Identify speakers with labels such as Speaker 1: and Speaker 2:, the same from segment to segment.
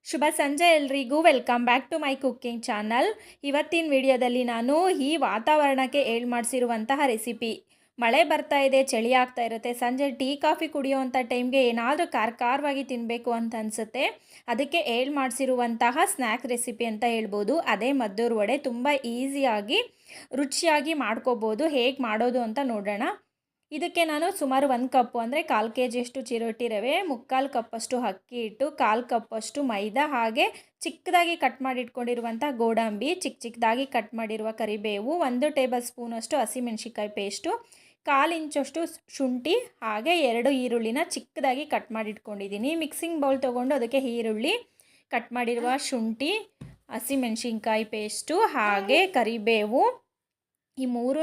Speaker 1: ಶುಭ ಸಂಜೆ ಎಲ್ರಿಗೂ welcome back to my cooking channel. ಇವತ್ತಿನ ವಿಡಿಯೋದಲ್ಲಿ ನಾನು ಈ ವಾತಾವರಣಕ್ಕೆ ಮಾಡಿಸಿರುವಂತಹ ರೆಸಿಪಿ. ಮಳೆ ಬರ್ತಾ ಇದೆ, ಚಳಿ ಆಗ್ತಾ ಇರುತ್ತೆ, ಸಂಜೆ ಟೀ ಕಾಫಿ ಕುಡಿಯೋವಂಥ ಟೈಮ್ಗೆ ಏನಾದರೂ ಖಾರವಾಗಿ ತಿನ್ನಬೇಕು ಅಂತ ಅನಿಸುತ್ತೆ. ಅದಕ್ಕೆ ಮಾಡಿಸಿರುವಂತಹ ಸ್ನ್ಯಾಕ್ ರೆಸಿಪಿ ಅಂತ ಹೇಳ್ಬೋದು. ಅದೇ ಮದ್ದೂರು ವಡೆ. ತುಂಬ ಈಸಿಯಾಗಿ ರುಚಿಯಾಗಿ ಮಾಡ್ಕೋಬೋದು. ಹೇಗೆ ಮಾಡೋದು ಅಂತ ನೋಡೋಣ. ಇದಕ್ಕೆ ನಾನು ಸುಮಾರು 1 ಕಪ್ಪು ಅಂದರೆ 1/4 ಕೆಜಿಯಷ್ಟು ಚಿರೋಟಿ ರವೆ, 3/4 ಕಪ್ಪಷ್ಟು ಅಕ್ಕಿ ಹಿಟ್ಟು, 1/4 ಕಪ್ಪಷ್ಟು ಮೈದಾ, ಹಾಗೆ ಚಿಕ್ಕದಾಗಿ ಕಟ್ ಮಾಡಿ ಇಟ್ಕೊಂಡಿರುವಂಥ ಗೋಡಂಬಿ, ಚಿಕ್ಕದಾಗಿ ಕಟ್ ಮಾಡಿರುವ ಕರಿಬೇವು, 1 ಟೇಬಲ್ ಸ್ಪೂನಷ್ಟು ಹಸಿಮೆಣಸಿಕಾಯಿ ಪೇಸ್ಟು, 1/4 ಇಂಚಷ್ಟು ಶುಂಠಿ, ಹಾಗೆ 2 ಈರುಳ್ಳಿನ ಚಿಕ್ಕದಾಗಿ ಕಟ್ ಮಾಡಿ ಇಟ್ಕೊಂಡಿದ್ದೀನಿ. ಮಿಕ್ಸಿಂಗ್ ಬೌಲ್ ತೊಗೊಂಡು ಅದಕ್ಕೆ ಈರುಳ್ಳಿ, ಕಟ್ ಮಾಡಿರುವ ಶುಂಠಿ, ಹಸಿಮೆಣಸಿನ್ಕಾಯಿ ಪೇಸ್ಟು, ಹಾಗೆ ಕರಿಬೇವು, ಈ ಮೂರೂ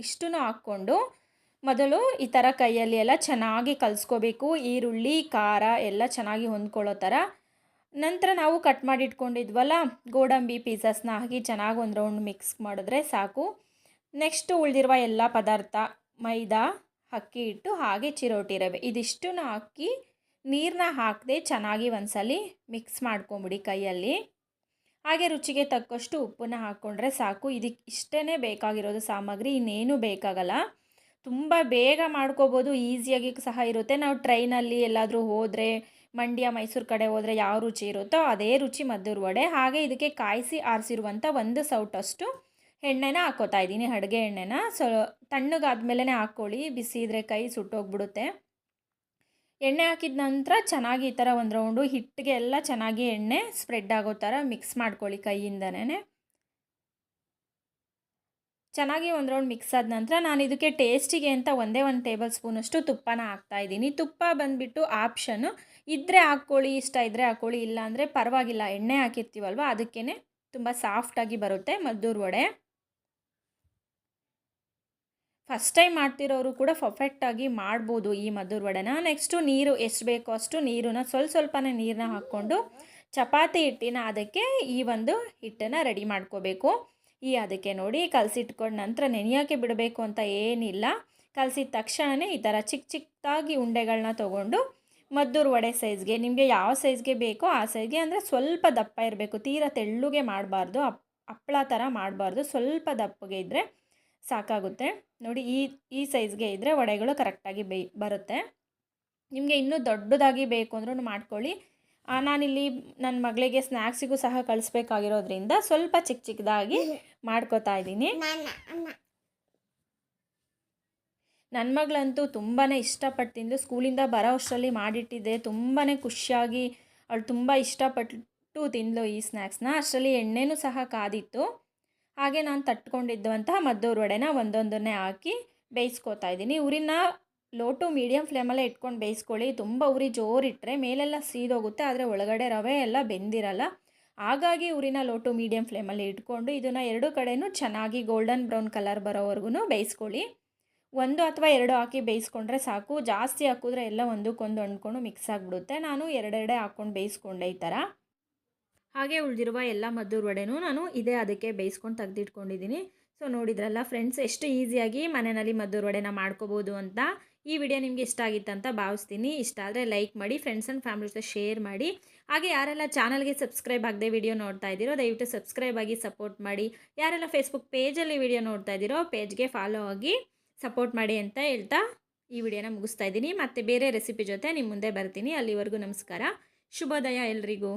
Speaker 1: ಇಷ್ಟನ್ನು ಹಾಕ್ಕೊಂಡು ಮೊದಲು ಈ ಥರ ಕೈಯಲ್ಲಿ ಎಲ್ಲ ಚೆನ್ನಾಗಿ ಕಲಿಸ್ಕೋಬೇಕು. ಈರುಳ್ಳಿ, ಖಾರ ಎಲ್ಲ ಚೆನ್ನಾಗಿ ಹೊಂದ್ಕೊಳ್ಳೋ ಥರ. ನಂತರ ನಾವು ಕಟ್ ಮಾಡಿ ಇಟ್ಕೊಂಡಿದ್ವಲ್ಲ ಗೋಡಂಬಿ ಪೀಸಸ್ನ ಹಾಕಿ ಚೆನ್ನಾಗಿ ಒಂದು ರೌಂಡ್ ಮಿಕ್ಸ್ ಮಾಡಿದ್ರೆ ಸಾಕು. ನೆಕ್ಸ್ಟು ಉಳಿದಿರುವ ಎಲ್ಲ ಪದಾರ್ಥ ಮೈದಾ, ಅಕ್ಕಿ ಹಿಟ್ಟು, ಹಾಗೆ ಚಿರೋಟಿ ರವೆ ಇದಿಷ್ಟನ್ನು ಹಾಕಿ ನೀರನ್ನ ಹಾಕದೆ ಚೆನ್ನಾಗಿ ಒಂದ್ಸಲಿ ಮಿಕ್ಸ್ ಮಾಡ್ಕೊಂಬಿಡಿ ಕೈಯಲ್ಲಿ. ಹಾಗೆ ರುಚಿಗೆ ತಕ್ಕಷ್ಟು ಉಪ್ಪನ್ನ ಹಾಕ್ಕೊಂಡ್ರೆ ಸಾಕು. ಇದಕ್ಕೆ ಇಷ್ಟೇ ಬೇಕಾಗಿರೋದು ಸಾಮಗ್ರಿ, ಇನ್ನೇನು ಬೇಕಾಗಲ್ಲ. ತುಂಬ ಬೇಗ ಮಾಡ್ಕೋಬೋದು, ಈಸಿಯಾಗಿ ಸಹ ಇರುತ್ತೆ. ನಾವು ಟ್ರೈನಲ್ಲಿ ಎಲ್ಲಾದರೂ ಹೋದರೆ, ಮಂಡ್ಯ ಮೈಸೂರು ಕಡೆ ಹೋದರೆ ಯಾವ ರುಚಿ ಇರುತ್ತೋ ಅದೇ ರುಚಿ ಮದ್ದೂರು ವಡೆ. ಹಾಗೆ ಇದಕ್ಕೆ ಕಾಯಿಸಿ ಆರಿಸಿರುವಂಥ 1 ಸೌಟಷ್ಟು ಎಣ್ಣೆನ ಹಾಕ್ಕೋತಾ ಇದ್ದೀನಿ, ಅಡುಗೆ ಎಣ್ಣೆನ. ತಣ್ಣಗಾದ್ಮೇಲೆ ಹಾಕ್ಕೊಳ್ಳಿ, ಬಿಸಿ ಇದ್ದರೆ ಕೈ ಸುಟ್ಟೋಗ್ಬಿಡುತ್ತೆ. ಎಣ್ಣೆ ಹಾಕಿದ ನಂತರ ಚೆನ್ನಾಗಿ ಈ ಥರ ಒಂದು ರೌಂಡು ಹಿಟ್ಟಿಗೆ ಎಲ್ಲ ಚೆನ್ನಾಗಿ ಎಣ್ಣೆ ಸ್ಪ್ರೆಡ್ ಆಗೋ ಥರ ಮಿಕ್ಸ್ ಮಾಡ್ಕೊಳ್ಳಿ ಕೈಯಿಂದನೇ. ಚೆನ್ನಾಗಿ ಒಂದು ರೌಂಡ್ ಮಿಕ್ಸ್ ಆದ ನಂತರ ನಾನು ಇದಕ್ಕೆ ಟೇಸ್ಟಿಗೆ ಅಂತ 1 ಟೇಬಲ್ ಸ್ಪೂನಷ್ಟು ತುಪ್ಪನ ಹಾಕ್ತಾಯಿದ್ದೀನಿ. ತುಪ್ಪ ಬಂದುಬಿಟ್ಟು ಆಪ್ಷನ್ನು, ಇದ್ದರೆ ಹಾಕ್ಕೊಳ್ಳಿ, ಇಷ್ಟ ಇದ್ದರೆ ಹಾಕ್ಕೊಳ್ಳಿ, ಇಲ್ಲ ಅಂದರೆ ಪರವಾಗಿಲ್ಲ. ಎಣ್ಣೆ ಹಾಕಿರ್ತೀವಲ್ವ ಅದಕ್ಕೇ ತುಂಬ ಸಾಫ್ಟಾಗಿ ಬರುತ್ತೆ ಮದ್ದೂರು ವಡೆ. ಫಸ್ಟ್ ಟೈಮ್ ಮಾಡ್ತಿರೋರು ಕೂಡ ಪರ್ಫೆಕ್ಟಾಗಿ ಮಾಡ್ಬೋದು ಈ ಮದ್ದೂರು ವಡೆನ. ನೆಕ್ಸ್ಟು ನೀರು ಎಷ್ಟು ಬೇಕೋ ಅಷ್ಟು ನೀರನ್ನ ಸ್ವಲ್ಪನೇ ನೀರನ್ನ ಹಾಕ್ಕೊಂಡು ಚಪಾತಿ ಹಿಟ್ಟಿನ ಅದಕ್ಕೆ ಈ ಒಂದು ಹಿಟ್ಟನ್ನು ರೆಡಿ ಮಾಡ್ಕೋಬೇಕು. ಅದಕ್ಕೆ ನೋಡಿ ಕಲಸಿಟ್ಕೊಂಡು ನಂತರ ನೆನೆಯೋಕ್ಕೆ ಬಿಡಬೇಕು ಅಂತ ಏನಿಲ್ಲ. ಕಲಸಿದ ತಕ್ಷಣವೇ ಈ ಥರ ಚಿಕ್ಕದಾಗಿ ಉಂಡೆಗಳನ್ನ ತೊಗೊಂಡು ಮದ್ದೂರು ವಡೆ ಸೈಜ್ಗೆ, ನಿಮಗೆ ಯಾವ ಸೈಜ್ಗೆ ಬೇಕೋ ಆ ಸೈಜ್ಗೆ, ಅಂದರೆ ಸ್ವಲ್ಪ ದಪ್ಪ ಇರಬೇಕು, ತೀರಾ ತೆಳ್ಳುಗೆ ಮಾಡಬಾರ್ದು, ಹಪ್ಪಳ ಥರ ಮಾಡಬಾರ್ದು, ಸ್ವಲ್ಪ ದಪ್ಪಗೆ ಇದ್ದರೆ ಸಾಕಾಗುತ್ತೆ. ನೋಡಿ ಈ ಸೈಜ್ಗೆ ಇದ್ದರೆ ವಡೆಗಳು ಕರೆಕ್ಟಾಗಿ ಬರುತ್ತೆ. ನಿಮಗೆ ಇನ್ನೂ ದೊಡ್ಡದಾಗಿ ಬೇಕು ಅಂದ್ರೂ ಮಾಡ್ಕೊಳ್ಳಿ. ನಾನಿಲ್ಲಿ ನನ್ನ ಮಗಳಿಗೆ ಸ್ನ್ಯಾಕ್ಸಿಗೂ ಸಹ ಕಳಿಸ್ಬೇಕಾಗಿರೋದ್ರಿಂದ ಸ್ವಲ್ಪ ಚಿಕ್ಕದಾಗಿ ಮಾಡ್ಕೋತಾ ಇದ್ದೀನಿ. ನನ್ನ ಮಗಳಂತೂ ತುಂಬಾ ಇಷ್ಟಪಟ್ಟು ತಿಂದು ಸ್ಕೂಲಿಂದ ಬರೋ ಅಷ್ಟರಲ್ಲಿ ಮಾಡಿಟ್ಟಿದ್ದೆ. ತುಂಬಾ ಖುಷಿಯಾಗಿ ಅವಳು ತುಂಬ ಇಷ್ಟಪಟ್ಟು ತಿಂದಳು ಈ ಸ್ನ್ಯಾಕ್ಸ್ನ. ಅಷ್ಟರಲ್ಲಿ ಎಣ್ಣೆನೂ ಸಹ ಕಾದಿತ್ತು. ಹಾಗೆ ನಾನು ತಟ್ಕೊಂಡಿದ್ದಂತಹ ಮದ್ದೂರು ವಡೆನ ಒಂದೊಂದನ್ನೇ ಹಾಕಿ ಬೇಯಿಸ್ಕೋತಾ ಇದ್ದೀನಿ. ಉರಿನ ಲೋ ಟು ಮೀಡಿಯಮ್ ಫ್ಲೇಮಲ್ಲೇ ಇಟ್ಕೊಂಡು ಬೇಯಿಸ್ಕೊಳ್ಳಿ. ತುಂಬ ಉರಿ ಜೋರಿಟ್ಟರೆ ಮೇಲೆಲ್ಲ ಸೀದೋಗುತ್ತೆ, ಆದರೆ ಒಳಗಡೆ ರವೆ ಎಲ್ಲ ಬೆಂದಿರಲ್ಲ. ಹಾಗಾಗಿ ಉರಿನ ಲೋ ಟು ಮೀಡಿಯಮ್ ಫ್ಲೇಮಲ್ಲಿ ಇಟ್ಕೊಂಡು ಇದನ್ನು 2 ಕಡೆಯೂ ಚೆನ್ನಾಗಿ ಗೋಲ್ಡನ್ ಬ್ರೌನ್ ಕಲರ್ ಬರೋವರೆಗೂ ಬೇಯಿಸ್ಕೊಳ್ಳಿ. 1 ಅಥವಾ 2 ಹಾಕಿ ಬೇಯಿಸ್ಕೊಂಡ್ರೆ ಸಾಕು. ಜಾಸ್ತಿ ಹಾಕಿದ್ರೆ ಎಲ್ಲ ಒಂದಕ್ಕೊಂದು ಅಂದ್ಕೊಂಡು ಮಿಕ್ಸ್ ಆಗಿಬಿಡುತ್ತೆ. ನಾನು 2 ಹಾಕ್ಕೊಂಡು ಬೇಯಿಸ್ಕೊಂಡೆ ಈ ಥರ. ಹಾಗೆ ಉಳಿದಿರುವ ಎಲ್ಲ ಮದ್ದೂರು ವಡೆನೂ ನಾನು ಅದಕ್ಕೆ ಬೇಯಿಸ್ಕೊಂಡು ತೆಗೆದಿಟ್ಕೊಂಡಿದ್ದೀನಿ. ಸೊ ನೋಡಿದ್ರಲ್ಲ ಫ್ರೆಂಡ್ಸ್, ಎಷ್ಟು ಈಸಿಯಾಗಿ ಮನೆಯಲ್ಲಿ ಮದ್ದೂರು ವಡೆನ ಮಾಡ್ಕೋಬೋದು ಅಂತ. ಈ ವಿಡಿಯೋ ನಿಮಗೆ ಇಷ್ಟ ಆಗಿತ್ತಂತ ಭಾವಿಸ್ತೀನಿ. ಇಷ್ಟ ಆದರೆ ಲೈಕ್ ಮಾಡಿ, ಫ್ರೆಂಡ್ಸ್ ಆ್ಯಂಡ್ ಫ್ಯಾಮಿಲಿ ಜೊತೆ ಶೇರ್ ಮಾಡಿ. ಹಾಗೆ ಯಾರೆಲ್ಲ ಚಾನಲ್ಗೆ ಸಬ್ಸ್ಕ್ರೈಬ್ ಆಗದೆ ವಿಡಿಯೋ ನೋಡ್ತಾ ಇದ್ದೀರೋ ದಯವಿಟ್ಟು ಸಬ್ಸ್ಕ್ರೈಬ್ ಆಗಿ ಸಪೋರ್ಟ್ ಮಾಡಿ. ಯಾರೆಲ್ಲ ಫೇಸ್ಬುಕ್ ಪೇಜಲ್ಲಿ ವಿಡಿಯೋ ನೋಡ್ತಾ ಇದ್ದೀರೋ ಪೇಜ್ಗೆ ಫಾಲೋ ಆಗಿ ಸಪೋರ್ಟ್ ಮಾಡಿ ಅಂತ ಹೇಳ್ತಾ ಈ ವಿಡಿಯೋನ ಮುಗಿಸ್ತಾ ಇದ್ದೀನಿ. ಮತ್ತು ಬೇರೆ ರೆಸಿಪಿ ಜೊತೆ ನಿಮ್ಮ ಮುಂದೆ ಬರ್ತೀನಿ. ಅಲ್ಲಿವರೆಗೂ ನಮಸ್ಕಾರ, ಶುಭೋದಯ ಎಲ್ರಿಗೂ.